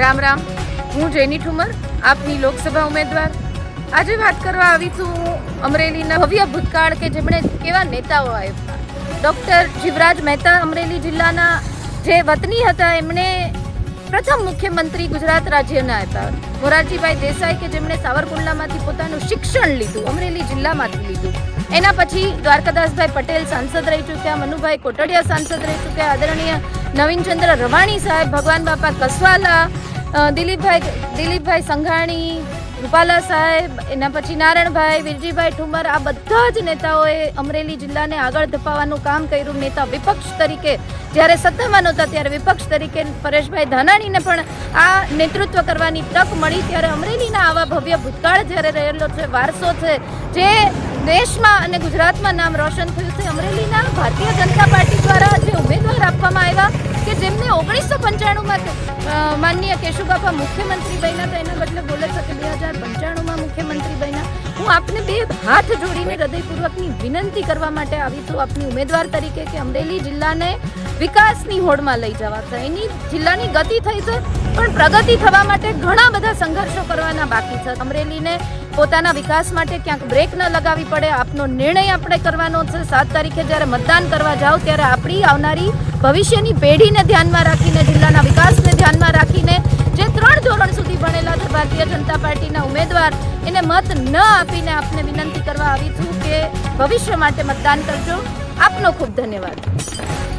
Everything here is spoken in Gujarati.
રામ રામ, હું જેની ઠુમર, આપની લોકસભા ઉમેદવાર. આજે વાત કરવા આવી છું અમરેલીના ભવ્ય ભૂતકાળ કે જેમણે કેવા નેતાઓ આપ્યા. ડૉક્ટર જીવરાજ મહેતા અમરેલી જિલ્લાના જે વતની હતા, એમણે પ્રથમ મુખ્યમંત્રી ગુજરાત રાજ્યના આપ્યા. મોરારજીભાઈ દેસાઈ કે જેમણે સાવરકુંડલામાંથી પોતાનું શિક્ષણ લીધું, અમરેલી જિલ્લામાંથી લીધું. એના પછી દ્વારકાદાસભાઈ પટેલ સાંસદ રહી ચૂક્યા, મનુભાઈ કોટડિયા સાંસદ રહી ચૂક્યા, આદરણીય નવીનચંદ્ર રવાણી સાહેબ, ભગવાન બાપા કસવાલા, દિલીપભાઈ સંઘાણી, રૂપાલા સાહેબ, એના પછી નારણભાઈ, વિરજીભાઈ ઠુમર, આ બધા જ નેતાઓએ અમરેલી જિલ્લાને આગળ ધપાવવાનું કામ કર્યું. નેતા વિપક્ષ તરીકે જ્યારે સત્તામાં નહોતા ત્યારે વિપક્ષ તરીકે પરેશભાઈ ધાનાણીને પણ આ નેતૃત્વ કરવાની તક મળી. ત્યારે અમરેલીના આવા ભવ્ય ભૂતકાળ જ્યારે રહેલો છે, વારસો છે, જે દેશમાં અને ગુજરાતમાં નામ રોશન થયું છે. અમરેલીના ભારતીય જનતા પાર્ટી દ્વારા જે ઉમેદવાર આપવામાં આવ્યા કે જેમને 1995માં માનનીય કેશુબાપા મુખ્યમંત્રી બન્યા હતા, એના બદલે બોલે છે કે 2095માં મુખ્યમંત્રી બન્યા. હું આપને બે હાથ જોડીને હૃદયપૂર્વકની વિનંતી કરવા માટે આવી છું આપની ઉમેદવાર તરીકે કે અમરેલી જિલ્લાને વિકાસની હોડમાં લઈ જવા છે. એની જિલ્લાની ગતિ થઈ છે, પણ પ્રગતિ થવા માટે ઘણા બધા સંઘર્ષો કરવાના બાકી છે. અમરેલીને પોતાના વિકાસ માટે ક્યાંક બ્રેક ન લગાવવી પડે, આપનો નિર્ણય આપણે કરવાનો છે. 7 તારીખે જ્યારે મતદાન કરવા જાઓ ત્યારે આપણી આવનારી ભવિષ્યની પેઢીને ધ્યાનમાં રાખીને, જિલ્લાના વિકાસને ધ્યાનમાં રાખીને, જે 3 ધોરણ સુધી ભણેલા છે ભારતીય જનતા પાર્ટીના ઉમેદવાર, એને મત ન આપીને આપને વિનંતી કરવા આવી છું કે ભવિષ્ય માટે મતદાન કરજો. આપનો ખૂબ ધન્યવાદ.